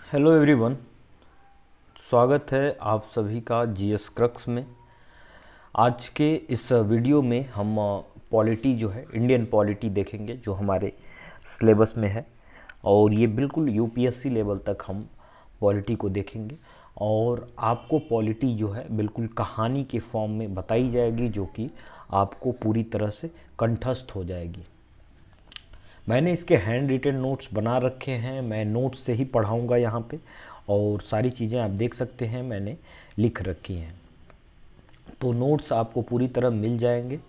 Hello everyone. स्वागत है आप सभी का जीएस क्रक्स में। आज के इस वीडियो में हम पॉलिटी जो है इंडियन पॉलिटी देखेंगे जो हमारे सिलेबस में है, और ये बिल्कुल यूपीएससी लेवल तक हम पॉलिटी को देखेंगे। और आपको पॉलिटी जो है बिल्कुल कहानी के फॉर्म में बताई जाएगी, जो कि आपको पूरी तरह से कंठस्थ हो जाएगी। मैंने इसके हैंड रिटन नोट्स बना रखे हैं, मैं नोट्स से ही पढ़ाऊँगा यहाँ पे, और सारी चीज़ें आप देख सकते हैं मैंने लिख रखी हैं। तो नोट्स आपको पूरी तरह मिल जाएंगे।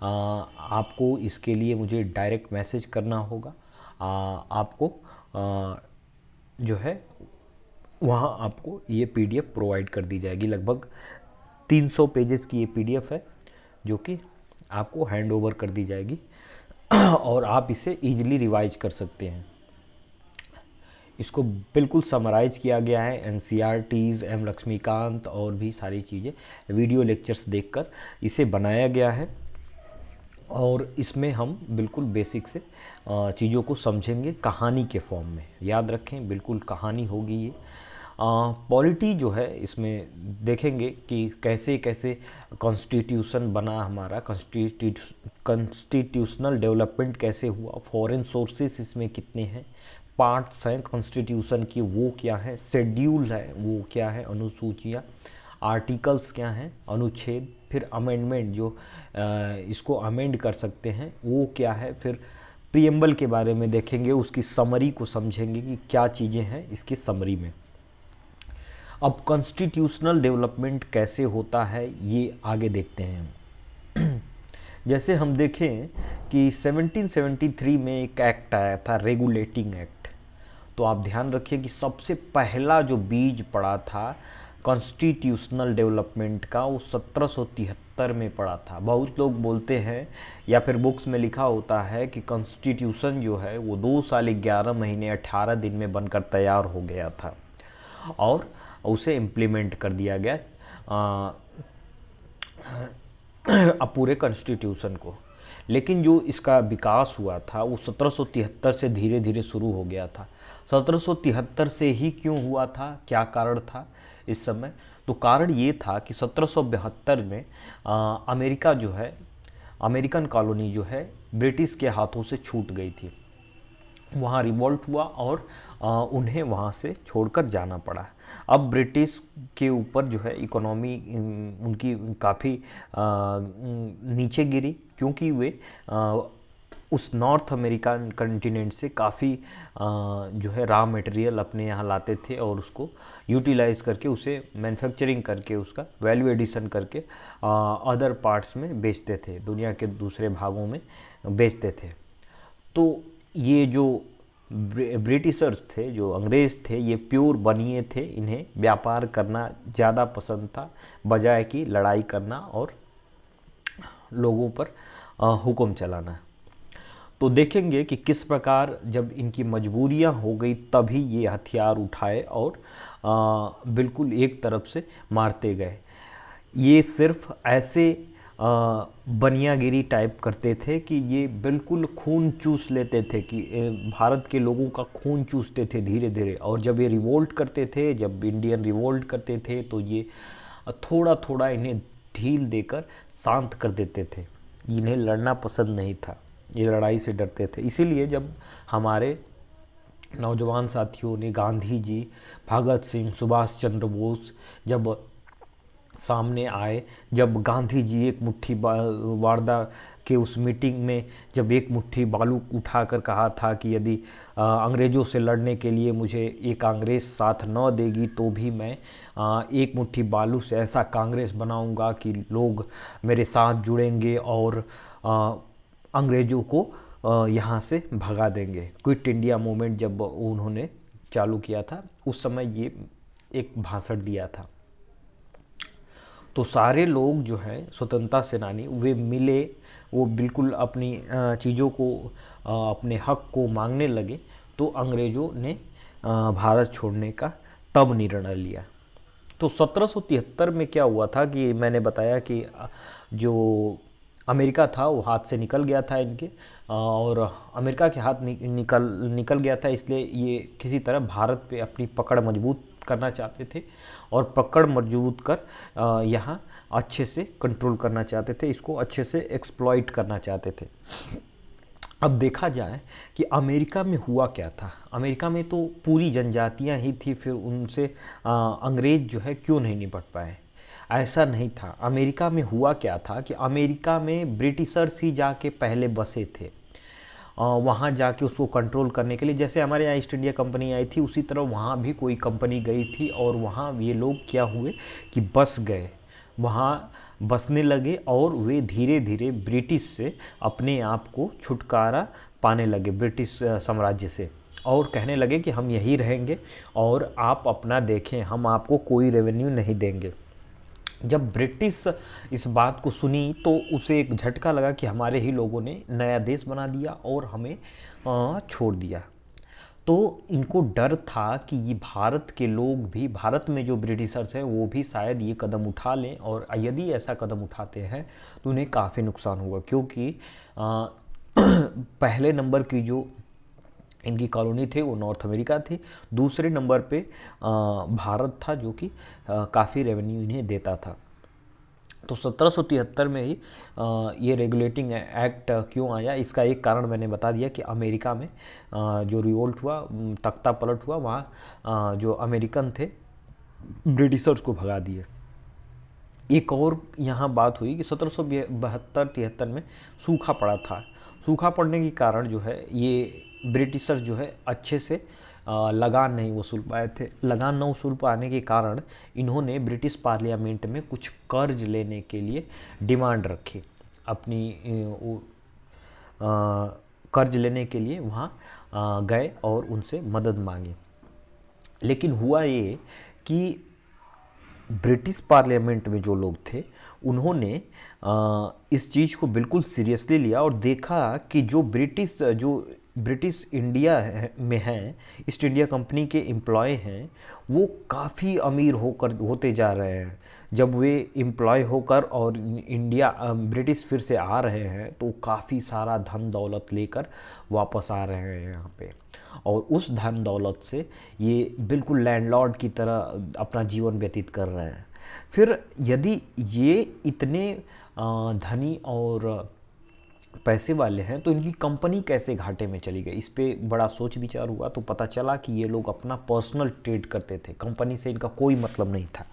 आपको इसके लिए मुझे डायरेक्ट मैसेज करना होगा। आपको जो है वहाँ आपको ये पीडीएफ प्रोवाइड कर दी जाएगी। लगभग 300 पेजेस की ये पीडीएफ है जो कि आपको हैंड ओवर कर दी जाएगी और आप इसे ईजिली रिवाइज कर सकते हैं। इसको बिल्कुल समराइज किया गया है एनसीईआरटीज़, एम लक्ष्मीकांत और भी सारी चीज़ें वीडियो लेक्चर्स देखकर इसे बनाया गया है। और इसमें हम बिल्कुल बेसिक से चीज़ों को समझेंगे कहानी के फॉर्म में। याद रखें, बिल्कुल कहानी होगी ये। पॉलिटी जो है इसमें देखेंगे कि कैसे कैसे कॉन्स्टिट्यूशन बना हमारा, कॉन्स्टिट्यूशनल डेवलपमेंट कैसे हुआ, फॉरेन सोर्सेस इसमें कितने हैं, पार्ट्स हैं कॉन्स्टिट्यूशन की वो क्या है, शेड्यूल है वो क्या है, अनुसूचियाँ, आर्टिकल्स क्या हैं, अनुच्छेद, फिर अमेंडमेंट जो इसको अमेंड कर सकते हैं वो क्या है, फिर प्रीएम्बल के बारे में देखेंगे, उसकी समरी को समझेंगे कि क्या चीज़ें हैं इसकी समरी में। अब कॉन्स्टिट्यूशनल डेवलपमेंट कैसे होता है ये आगे देखते हैं। जैसे हम देखें कि 1773 में एक एक्ट आया था, रेगुलेटिंग एक्ट। तो आप ध्यान रखिए कि सबसे पहला जो बीज पड़ा था कॉन्स्टिट्यूशनल डेवलपमेंट का वो 1773 में पड़ा था। बहुत लोग बोलते हैं या फिर बुक्स में लिखा होता है कि कॉन्स्टिट्यूशन जो है वो 2 साल 11 महीने 18 दिन में बनकर तैयार हो गया था और उसे इम्प्लीमेंट कर दिया गया पूरे कॉन्स्टिट्यूशन को। लेकिन जो इसका विकास हुआ था वो 1773 से धीरे धीरे शुरू हो गया था। 1773 से ही क्यों हुआ था, क्या कारण था इस समय? तो कारण ये था कि 1772 में अमेरिका जो है, अमेरिकन कॉलोनी जो है ब्रिटिश के हाथों से छूट गई थी। वहाँ रिवॉल्ट हुआ और उन्हें वहाँ से छोड़कर जाना पड़ा। अब ब्रिटिश के ऊपर जो है इकोनॉमी उनकी काफ़ी नीचे गिरी, क्योंकि वे उस नॉर्थ अमेरिकन कंटिनेंट से काफ़ी जो है रॉ मटेरियल अपने यहाँ लाते थे और उसको यूटिलाइज करके उसे मैन्युफैक्चरिंग करके उसका वैल्यू एडिशन करके अदर पार्ट्स में बेचते थे, दुनिया के दूसरे भागों में बेचते थे। तो ये जो ब्रिटिशर्स थे, जो अंग्रेज़ थे, ये प्योर बनिए थे, इन्हें व्यापार करना ज़्यादा पसंद था बजाय कि लड़ाई करना और लोगों पर हुक्म चलाना। तो देखेंगे कि किस प्रकार जब इनकी मजबूरियां हो गई तभी ये हथियार उठाए और बिल्कुल एक तरफ से मारते गए। ये सिर्फ ऐसे बनियागिरी टाइप करते थे कि ये बिल्कुल खून चूस लेते थे, कि भारत के लोगों का खून चूसते थे धीरे धीरे। और जब ये रिवोल्ट करते थे, जब इंडियन रिवोल्ट करते थे, तो ये थोड़ा थोड़ा इन्हें ढील देकर शांत कर देते थे। इन्हें लड़ना पसंद नहीं था, ये लड़ाई से डरते थे। इसीलिए जब हमारे नौजवान साथियों ने, गांधी जी, भगत सिंह, सुभाष चंद्र बोस जब सामने आए, जब गांधी जी एक मुट्ठी वारदा के उस मीटिंग में जब एक मुट्ठी बालू उठाकर कहा था कि यदि अंग्रेज़ों से लड़ने के लिए मुझे ये कांग्रेस साथ न देगी तो भी मैं एक मुट्ठी बालू से ऐसा कांग्रेस बनाऊंगा कि लोग मेरे साथ जुड़ेंगे और अंग्रेज़ों को यहाँ से भगा देंगे। क्विट इंडिया मूवमेंट जब उन्होंने चालू किया था उस समय ये एक भाषण दिया था। तो सारे लोग जो हैं स्वतंत्रता सेनानी वे मिले, वो बिल्कुल अपनी चीज़ों को, अपने हक को मांगने लगे। तो अंग्रेज़ों ने भारत छोड़ने का तब निर्णय लिया। तो 1773 में क्या हुआ था कि मैंने बताया कि जो अमेरिका था वो हाथ से निकल गया था इनके, और अमेरिका के हाथ निकल निकल गया था, इसलिए ये किसी तरह भारत पे अपनी पकड़ मजबूत करना चाहते थे और पकड़ मजबूत कर यहाँ अच्छे से कंट्रोल करना चाहते थे, इसको अच्छे से एक्सप्लॉइट करना चाहते थे। अब देखा जाए कि अमेरिका में हुआ क्या था। अमेरिका में तो पूरी जनजातियां ही थी, फिर उनसे अंग्रेज जो है क्यों नहीं निपट पाए। ऐसा नहीं था। अमेरिका में हुआ क्या था कि अमेरिका में ब्रिटिशर्स ही जाके पहले बसे थे, वहाँ जाके उसको कंट्रोल करने के लिए। जैसे हमारे यहाँ ईस्ट इंडिया कंपनी आई थी, उसी तरह वहाँ भी कोई कंपनी गई थी और वहाँ ये लोग क्या हुए कि बस गए, वहाँ बसने लगे और वे धीरे धीरे ब्रिटिश से अपने आप को छुटकारा पाने लगे, ब्रिटिश साम्राज्य से, और कहने लगे कि हम यहीं रहेंगे और आप अपना देखें, हम आपको कोई रेवेन्यू नहीं देंगे। जब ब्रिटिश इस बात को सुनी तो उसे एक झटका लगा कि हमारे ही लोगों ने नया देश बना दिया और हमें छोड़ दिया। तो इनको डर था कि ये भारत के लोग भी, भारत में जो ब्रिटिशर्स हैं वो भी शायद ये कदम उठा लें, और यदि ऐसा कदम उठाते हैं तो उन्हें काफ़ी नुकसान होगा, क्योंकि पहले नंबर की जो इनकी कॉलोनी थे वो नॉर्थ अमेरिका थी, दूसरे नंबर पे भारत था जो कि काफ़ी रेवेन्यू इन्हें देता था। तो 1773 में ही ये रेगुलेटिंग एक्ट क्यों आया, इसका एक कारण मैंने बता दिया कि अमेरिका में जो रिवोल्ट हुआ, तख्ता पलट हुआ, वहाँ जो अमेरिकन थे ब्रिटिशर्स को भगा दिए। एक और यहाँ बात हुई कि 1772-73 में सूखा पड़ा था। सूखा पड़ने के कारण जो है ये ब्रिटिशर्स जो है अच्छे से लगान नहीं वसूल पाए थे। लगान न वसूल पाने के कारण इन्होंने ब्रिटिश पार्लियामेंट में कुछ कर्ज लेने के लिए डिमांड रखी, अपनी कर्ज लेने के लिए वहाँ गए और उनसे मदद मांगी। लेकिन हुआ ये कि ब्रिटिश पार्लियामेंट में जो लोग थे उन्होंने इस चीज़ को बिल्कुल सीरियसली लिया और देखा कि जो ब्रिटिश इंडिया में हैं, ईस्ट इंडिया कंपनी के एम्प्लॉय हैं, वो काफ़ी अमीर होते जा रहे हैं। जब वे एम्प्लॉय होकर और इंडिया ब्रिटिश फिर से आ रहे हैं तो काफ़ी सारा धन दौलत लेकर वापस आ रहे हैं यहाँ पे, और उस धन दौलत से ये बिल्कुल लैंडलॉर्ड की तरह अपना जीवन व्यतीत कर रहे हैं। फिर यदि ये इतने धनी और पैसे वाले हैं तो इनकी कंपनी कैसे घाटे में चली गई, इस पे बड़ा सोच विचार हुआ। तो पता चला कि ये लोग अपना पर्सनल ट्रेड करते थे, कंपनी से इनका कोई मतलब नहीं था।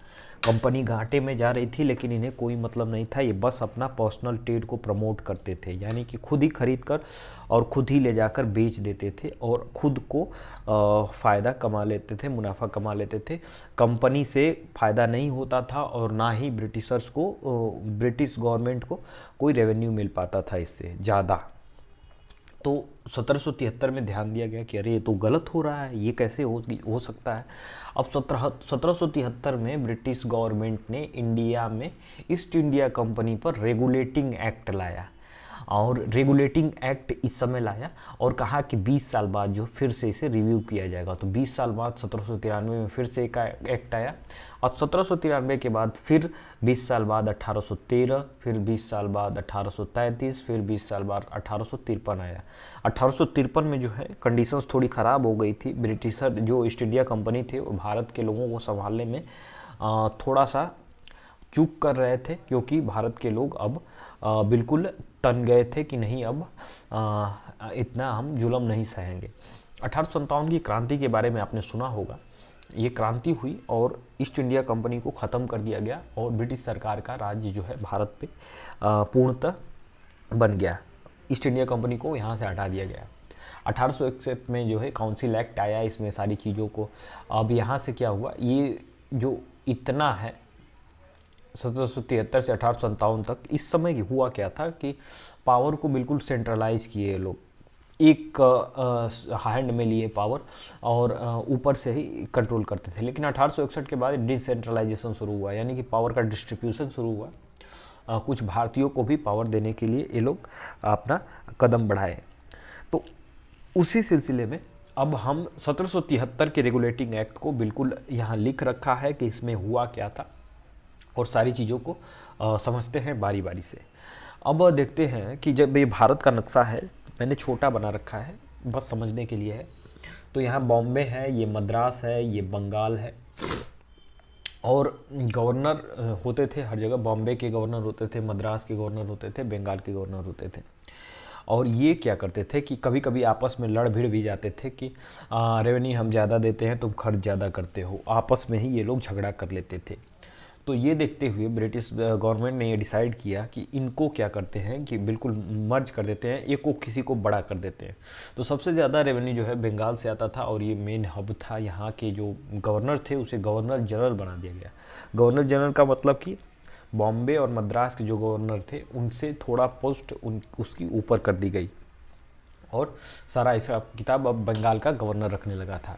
कंपनी घाटे में जा रही थी लेकिन इन्हें कोई मतलब नहीं था, ये बस अपना पर्सनल ट्रेड को प्रमोट करते थे, यानी कि खुद ही खरीद कर और खुद ही ले जाकर बेच देते थे और खुद को फ़ायदा कमा लेते थे, मुनाफा कमा लेते थे। कंपनी से फ़ायदा नहीं होता था और ना ही ब्रिटिशर्स को, ब्रिटिश गवर्नमेंट को कोई रेवेन्यू मिल पाता था इससे ज़्यादा। तो 1773 में ध्यान दिया गया कि अरे ये तो गलत हो रहा है, ये कैसे हो सकता है। अब 1773 में ब्रिटिश गवर्नमेंट ने इंडिया में ईस्ट इंडिया कंपनी पर रेगुलेटिंग एक्ट लाया, और रेगुलेटिंग एक्ट इस समय लाया और कहा कि 20 साल बाद जो फिर से इसे रिव्यू किया जाएगा। तो 20 साल बाद 1793 में फिर से एक एक्ट आया, और 1793 के बाद फिर 20 साल बाद 1813, फिर 20 साल बाद 1833, फिर 20 साल बाद 1853 आया। 1853 में जो है कंडीशंस थोड़ी ख़राब हो गई थी। ब्रिटिशर जो ईस्ट इंडिया कंपनी थे वो भारत के लोगों को संभालने में थोड़ा सा चूक कर रहे थे, क्योंकि भारत के लोग अब बिल्कुल तन गए थे कि नहीं, अब इतना हम जुल्म नहीं सहेंगे। 1857 की क्रांति के बारे में आपने सुना होगा। ये क्रांति हुई और ईस्ट इंडिया कंपनी को ख़त्म कर दिया गया और ब्रिटिश सरकार का राज्य जो है भारत पे पूर्णतः बन गया। ईस्ट इंडिया कंपनी को यहाँ से हटा दिया गया। 1861 में जो है काउंसिल एक्ट आया, इसमें सारी चीज़ों को, अब यहाँ से क्या हुआ, ये जो इतना है 1773 से 1857 तक, इस समय हुआ क्या था कि पावर को बिल्कुल सेंट्रलाइज किए लोग, एक हैंड में लिए पावर और ऊपर से ही कंट्रोल करते थे। लेकिन 1861 के बाद डिसेंट्रलाइजेशन शुरू हुआ, यानी कि पावर का डिस्ट्रीब्यूशन शुरू हुआ। कुछ भारतीयों को भी पावर देने के लिए ये लोग अपना कदम बढ़ाए। तो उसी सिलसिले में अब हम 1773 के रेगुलेटिंग एक्ट को बिल्कुल यहाँ लिख रखा है कि इसमें हुआ क्या था, और सारी चीज़ों को समझते हैं बारी बारी से। अब देखते हैं कि जब ये भारत का नक्शा है, मैंने छोटा बना रखा है बस समझने के लिए है। तो यहाँ बॉम्बे है, ये मद्रास है, ये बंगाल है, और गवर्नर होते थे हर जगह। बॉम्बे के गवर्नर होते थे, मद्रास के गवर्नर होते थे, बंगाल के गवर्नर होते थे। और ये क्या करते थे कि कभी कभी आपस में लड़ भिड़ भी जाते थे कि रेवेन्यू हम ज़्यादा देते हैं, तुम खर्च ज़्यादा करते हो, आपस में ही ये लोग झगड़ा कर लेते थे। तो ये देखते हुए ब्रिटिश गवर्नमेंट ने ये डिसाइड किया कि इनको क्या करते हैं कि बिल्कुल मर्ज कर देते हैं, एक को किसी को बड़ा कर देते हैं। तो सबसे ज़्यादा रेवेन्यू जो है बंगाल से आता था, और ये मेन हब था। यहाँ के जो गवर्नर थे उसे गवर्नर जनरल बना दिया गया। गवर्नर जनरल का मतलब कि बॉम्बे और मद्रास के जो गवर्नर थे उनसे थोड़ा पोस्ट उसकी ऊपर कर दी गई, और सारा हिसाब किताब अब बंगाल का गवर्नर रखने लगा था।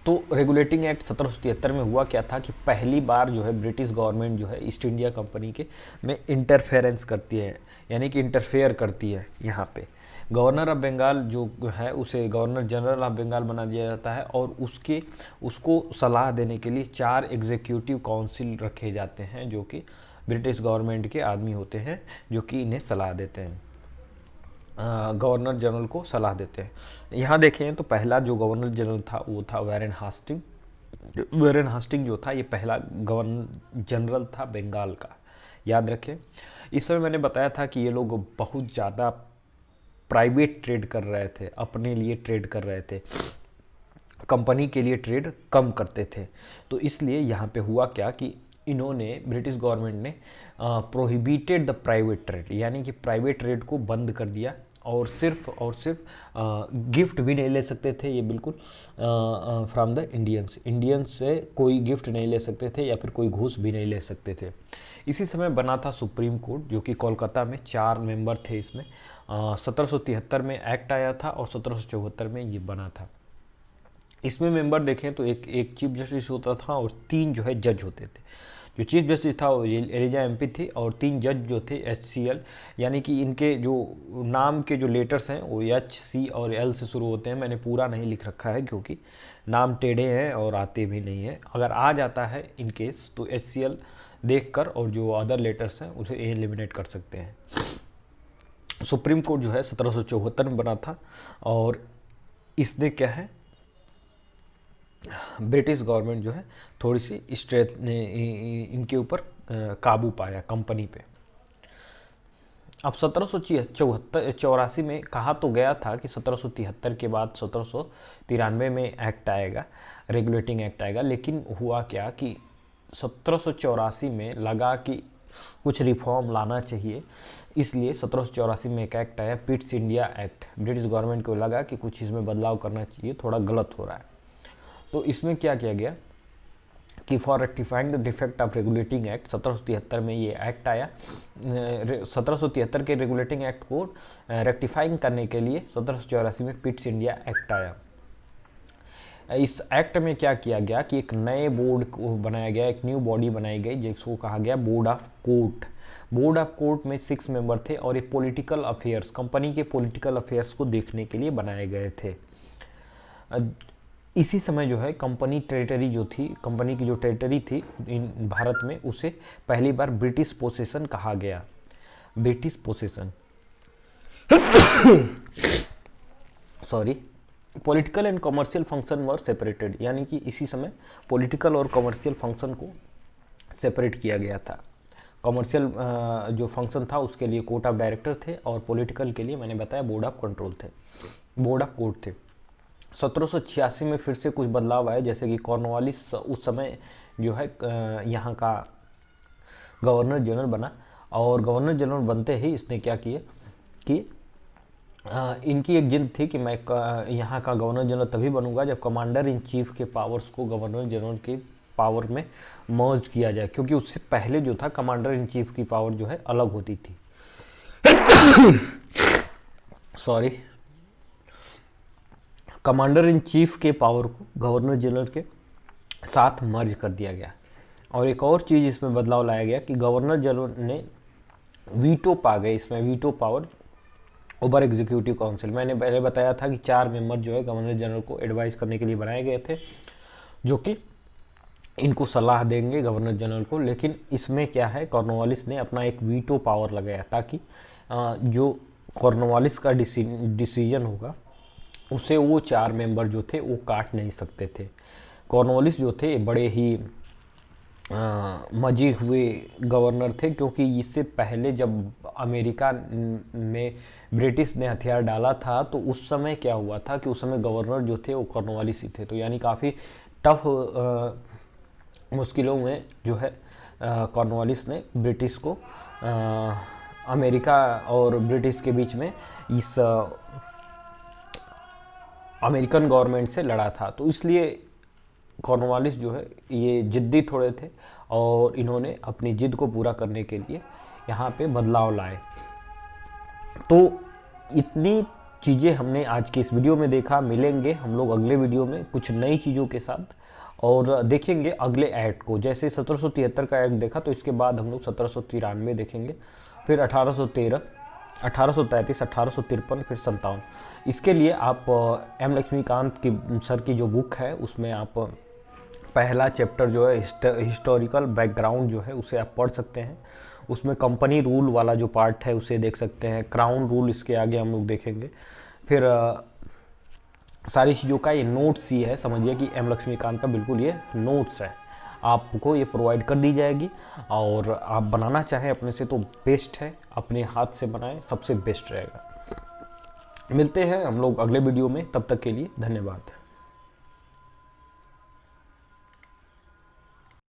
तो रेगुलेटिंग एक्ट 1773 में हुआ क्या था कि पहली बार जो है ब्रिटिश गवर्नमेंट जो है ईस्ट इंडिया कंपनी के में इंटरफेरेंस करती है, यानी कि इंटरफेयर करती है। यहाँ पे गवर्नर ऑफ बंगाल जो है उसे गवर्नर जनरल ऑफ बंगाल बना दिया जाता है, और उसको सलाह देने के लिए 4 एग्जीक्यूटिव काउंसिल रखे जाते हैं, जो कि ब्रिटिश गवर्नमेंट के आदमी होते हैं, जो कि इन्हें सलाह देते हैं, गवर्नर जनरल को सलाह देते हैं। यहाँ देखें तो पहला जो गवर्नर जनरल था वो था वैरेन हास्टिंग। वैरेन हास्टिंग जो था ये पहला गवर्नर जनरल था बंगाल का, याद रखें। इस समय मैंने बताया था कि ये लोग बहुत ज़्यादा प्राइवेट ट्रेड कर रहे थे, अपने लिए ट्रेड कर रहे थे, कंपनी के लिए ट्रेड कम करते थे। तो इसलिए यहाँ पे हुआ क्या कि इन्होंने ब्रिटिश गवर्नमेंट ने प्रोहिबिटेड द प्राइवेट ट्रेड, यानी कि प्राइवेट ट्रेड को बंद कर दिया, और सिर्फ गिफ्ट भी नहीं ले सकते थे ये बिल्कुल फ्रॉम द इंडियंस से कोई गिफ्ट नहीं ले सकते थे, या फिर कोई घूस भी नहीं ले सकते थे। इसी समय बना था सुप्रीम कोर्ट, जो कि कोलकाता में 4 मेंबर थे इसमें। 1773 में एक्ट आया था और 1774 में ये बना था। इसमें मेंबर देखें तो एक चीफ जस्टिस होता था और 3 जो है जज होते थे। जो चीफ जस्टिस था वो एलिजा एमपी थी, और 3 जज जो थे HCL, यानी कि इनके जो नाम के जो लेटर्स हैं वो HC और L से शुरू होते हैं। मैंने पूरा नहीं लिख रखा है क्योंकि नाम टेढ़े हैं और आते भी नहीं हैं। अगर आ जाता है इन केस तो HCL देखकर और जो अदर लेटर्स हैं उसे एलिमिनेट कर सकते हैं। सुप्रीम कोर्ट जो है 1774 में बना था, और इसने क्या है ब्रिटिश गवर्नमेंट जो है थोड़ी सी स्ट्रेट ने इनके ऊपर काबू पाया कंपनी पे। अब 1784 में कहा तो गया था कि 1773 के बाद 1793 में एक्ट आएगा, रेगुलेटिंग एक्ट आएगा, लेकिन हुआ क्या कि 1784 में लगा कि कुछ रिफॉर्म लाना चाहिए, इसलिए 1784 में एक एक्ट आया, Pitt's India act. British government को लगा कि कुछ इसमें बदलाव करना चाहिए, थोड़ा गलत हो रहा है। तो इसमें क्या किया गया कि for rectifying the defect of regulating act, 1773 में ये एक्ट आया। 1773 के रेगुलेटिंग एक्ट को रेक्टिफाइंग करने के लिए 1784 में पिट्स इंडिया एक्ट आया। इस एक्ट में क्या किया गया कि एक नए बोर्ड को बनाया गया, एक न्यू बॉडी बनाई गई जिसको कहा गया board of court. Board of court में 6 मेंबर थे, और ये पॉलिटिकल अफेयर्स, कंपनी के पॉलिटिकल अफेयर्स को देखने के लिए बनाए गए थे। इसी समय जो है कंपनी टेरिटरी जो थी, कंपनी की जो टेरिटरी थी इन भारत में, उसे पहली बार ब्रिटिश पोसेशन कहा गया, British possession. Sorry, political and commercial function were separated, यानी कि इसी समय पॉलिटिकल और कमर्शियल फंक्शन को सेपरेट किया गया था। कमर्शियल जो फंक्शन था उसके लिए कोर्ट ऑफ डायरेक्टर थे, और पॉलिटिकल के लिए मैंने बताया बोर्ड ऑफ कंट्रोल थे, बोर्ड ऑफ कोर्ट थे। 1786 में फिर से कुछ बदलाव आए, जैसे कि कॉर्नवालिस उस समय जो है यहाँ का गवर्नर जनरल बना, और गवर्नर जनरल बनते ही इसने क्या किया कि इनकी एक जिद थी कि मैं यहाँ का गवर्नर जनरल तभी बनूंगा जब कमांडर इन चीफ के पावर्स को गवर्नर जनरल के पावर में मर्ज किया जाए, क्योंकि उससे पहले जो था कमांडर इन चीफ की पावर जो है अलग होती थी। सॉरी, कमांडर इन चीफ के पावर को गवर्नर जनरल के साथ मर्ज कर दिया गया। और एक और चीज़ इसमें बदलाव लाया गया कि गवर्नर जनरल ने वीटो पा गए, इसमें veto power over executive council. मैंने पहले बताया था कि 4 मेंबर जो है गवर्नर जनरल को एडवाइस करने के लिए बनाए गए थे, जो कि इनको सलाह देंगे गवर्नर जनरल को। लेकिन इसमें क्या है, कॉर्नवालिस ने अपना एक वीटो पावर लगाया ताकि जो कॉर्नवालिस का डिसीजन होगा उसे वो 4 मेंबर जो थे वो काट नहीं सकते थे। कॉर्नवालिस जो थे बड़े ही मजे हुए गवर्नर थे, क्योंकि इससे पहले जब अमेरिका में ब्रिटिश ने हथियार डाला था तो उस समय क्या हुआ था कि उस समय गवर्नर जो थे वो कॉर्नवालिस ही थे। तो यानी काफ़ी टफ मुश्किलों में जो है कॉर्नवालिस ने ब्रिटिश को अमेरिका और ब्रिटिश के बीच में इस अमेरिकन गवर्नमेंट से लड़ा था। तो इसलिए कॉर्नवालिस जो है ये जिद्दी थोड़े थे और इन्होंने अपनी जिद को पूरा करने के लिए यहाँ पे बदलाव लाए। तो इतनी चीज़ें हमने आज की इस वीडियो में देखा। मिलेंगे हम लोग अगले वीडियो में कुछ नई चीज़ों के साथ और देखेंगे अगले एक्ट को। जैसे 1773 का एक्ट देखा तो इसके बाद हम लोग 1793 देखेंगे, फिर 1813, 1833, 1853, फिर 57। इसके लिए आप एम लक्ष्मीकांत की सर की जो बुक है उसमें आप पहला चैप्टर जो है हिस्टोरिकल बैकग्राउंड जो है उसे आप पढ़ सकते हैं। उसमें कंपनी रूल वाला जो पार्ट है उसे देख सकते हैं। क्राउन रूल इसके आगे हम लोग देखेंगे। फिर सारी चीज़ों का ये नोट्स ही है, समझिए कि एम लक्ष्मीकांत का बिल्कुल ये नोट्स है, आपको ये प्रोवाइड कर दी जाएगी। और आप बनाना चाहें अपने से तो बेस्ट है, अपने हाथ से बनाएं, सबसे बेस्ट रहेगा। मिलते हैं हम लोग अगले वीडियो में, तब तक के लिए धन्यवाद।